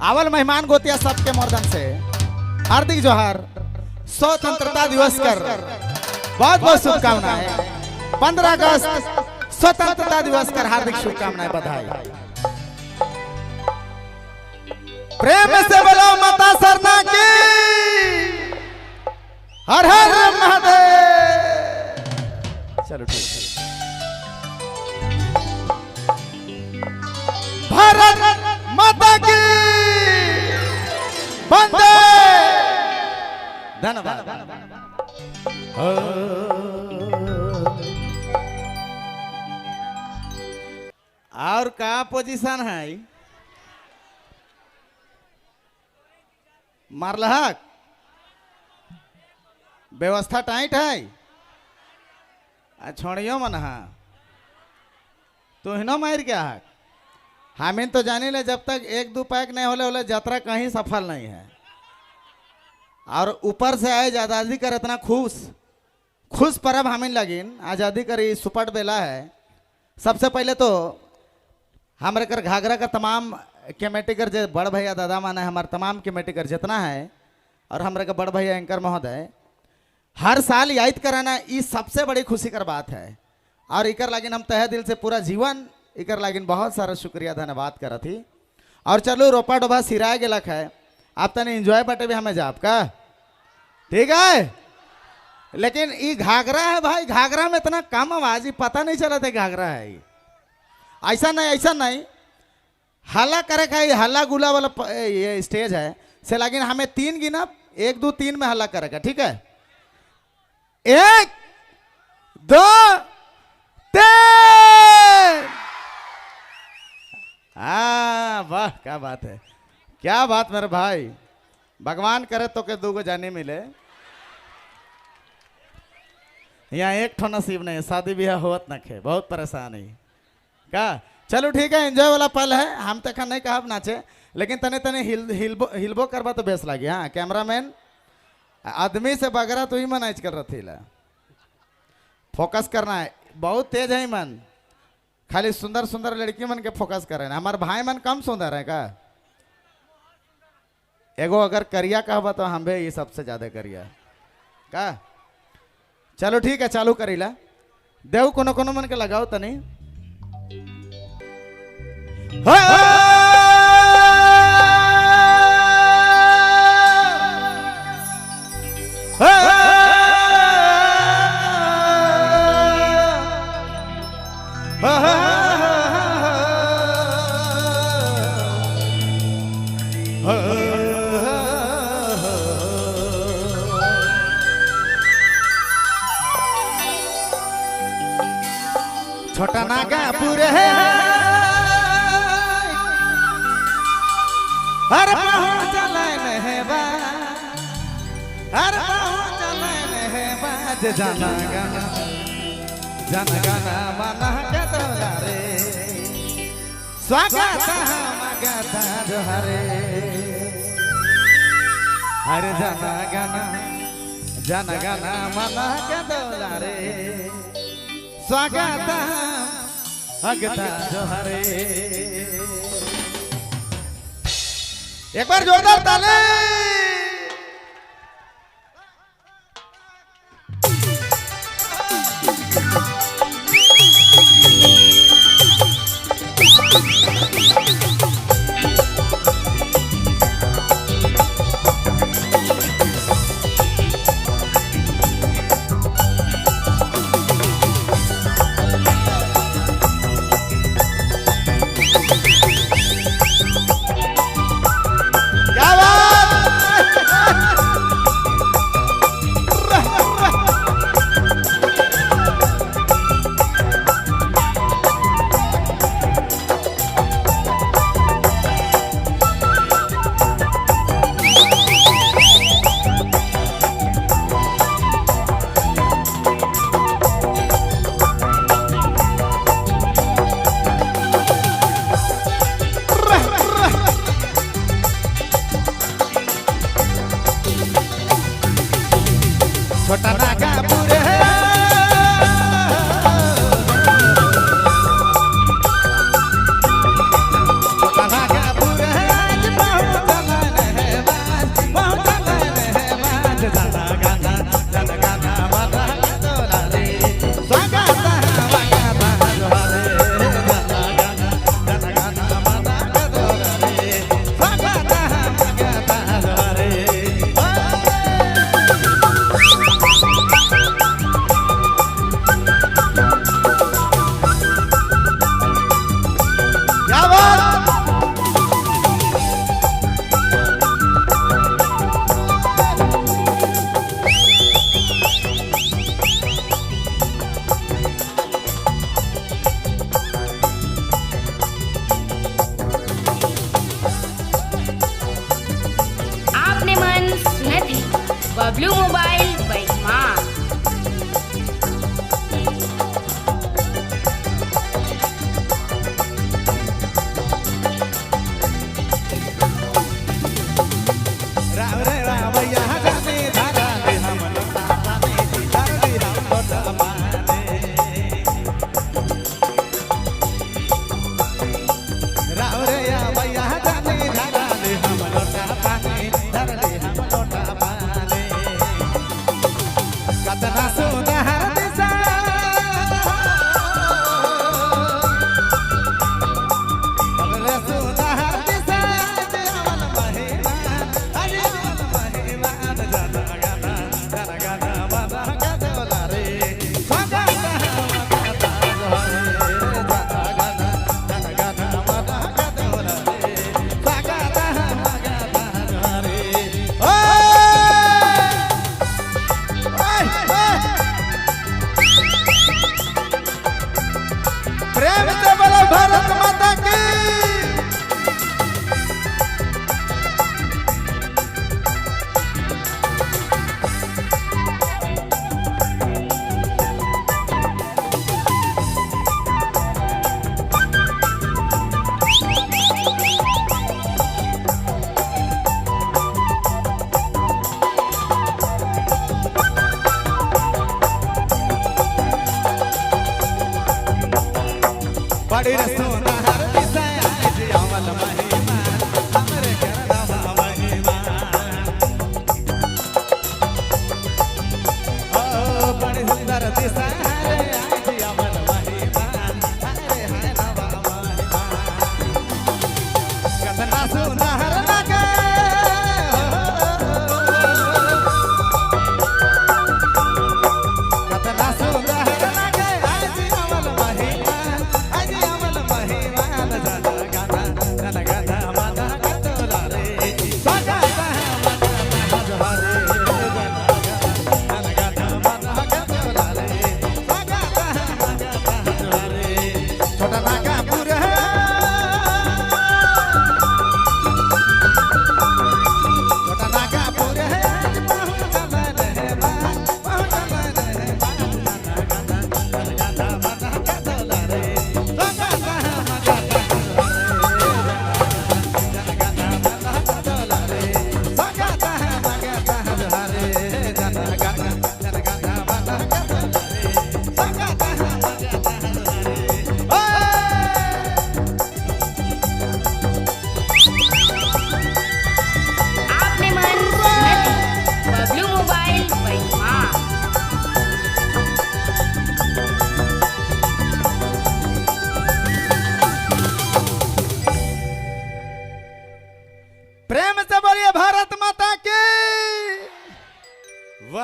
आवल मेहमान गोतिया सबके मर्दन से हार्दिक जोहार। स्वतंत्रता दिवस कर बहुत बहुत शुभकामनाएं। 15 अगस्त स्वतंत्रता दिवस कर हार्दिक शुभकामनाएं, बधाई। प्रेम से बोलो माता सरना की हर हर महादेव। चलो ठीक है। भारत माता की वंदे। धन्यवाद। और का पोजीशन है मारलहक व्यवस्था टाइट है। छोड़ियो मन हा तू हिनो मार क्या है। हमें तो जानी ले जब तक 1-2 पैक नहीं होले होले यात्रा कहीं सफल नहीं है। और ऊपर से आए आज़ादी कर इतना खुश परब हमें लगिन आज़ादी कर सुपट बेला है। सबसे पहले तो हमारे कर घाघरा का तमाम कमेटी कर जे बड़ भैया दादा माना है, हमारे तमाम कमेटी कर जितना है और हमारे का बड़ भैया एंकर महोदय हर साल याद कराना ये सबसे बड़ी खुशी कर बात है। और इकर लागिन हम तहे दिल से पूरा जीवन इकर लागिन बहुत सारा शुक्रिया धन्यवाद करा थी। और चलो रोपा डोबा सिराए गेलक है, आप तने एंजॉय बटे भी हमें जाप का ठीक है। लेकिन ये घाघरा है भाई, घाघरा में इतना कम आवाज ही पता नहीं चला था घाघरा है। ऐसा नहीं हल्ला करे का ये हल्ला गुला वाला ये स्टेज है से लागिन हमें 3 गिना 1 2 3 में हल्ला करेगा ठीक है। 1 2 3। हाँ वाह क्या बात है, क्या बात मेरे भाई। भगवान करे तो के 2 जाने मिले। यहाँ एक ठो नसीब नहीं, शादी ब्याह होत न खे, बहुत परेशान है का। चलो ठीक है, एंजॉय वाला पल है। हम तक नहीं कहा नाचे, लेकिन तने तने हिलबो करवा तो बेस लगी। हाँ कैमरामैन आदमी से बगरा तो ही मैनेज कर रही ला। फोकस करना है, बहुत तेज है मन। खाली सुंदर सुंदर लड़की मन के फोकस कर रहे हैं। हमारे भाई मन कम सुंदर है का। एगो अगर करिया कहबा तो हम भी ये सबसे ज्यादा करिया का। चलो ठीक है चालू करीला। देव कोनो कोनो मन के लगाओ तनी। छोटा नागापुर है हर पहुँच है बा, हर पहुँच है बाज जाना गाना माना के दोलारे स्वागत मगता जोहरे। हरे जाना गाना माना के दोलारे स्वागत भगता जोहरे। एक बार जोरदार ताली। क्या बात बबलू मोबाइल बैठमा। प्रेम से बोलो भारत माता की। बड़ी रसोना हर दिशा आज अमल महिमा हमरे करना महिमा। ओ बड़ी सुंदर दिशा आज अमल महिमा हरे है नवा महिमा। कतना सुंदर लगे कतना सुंदर लगे आज अमल महिमा। प्रेम से बोलिए भारत माता।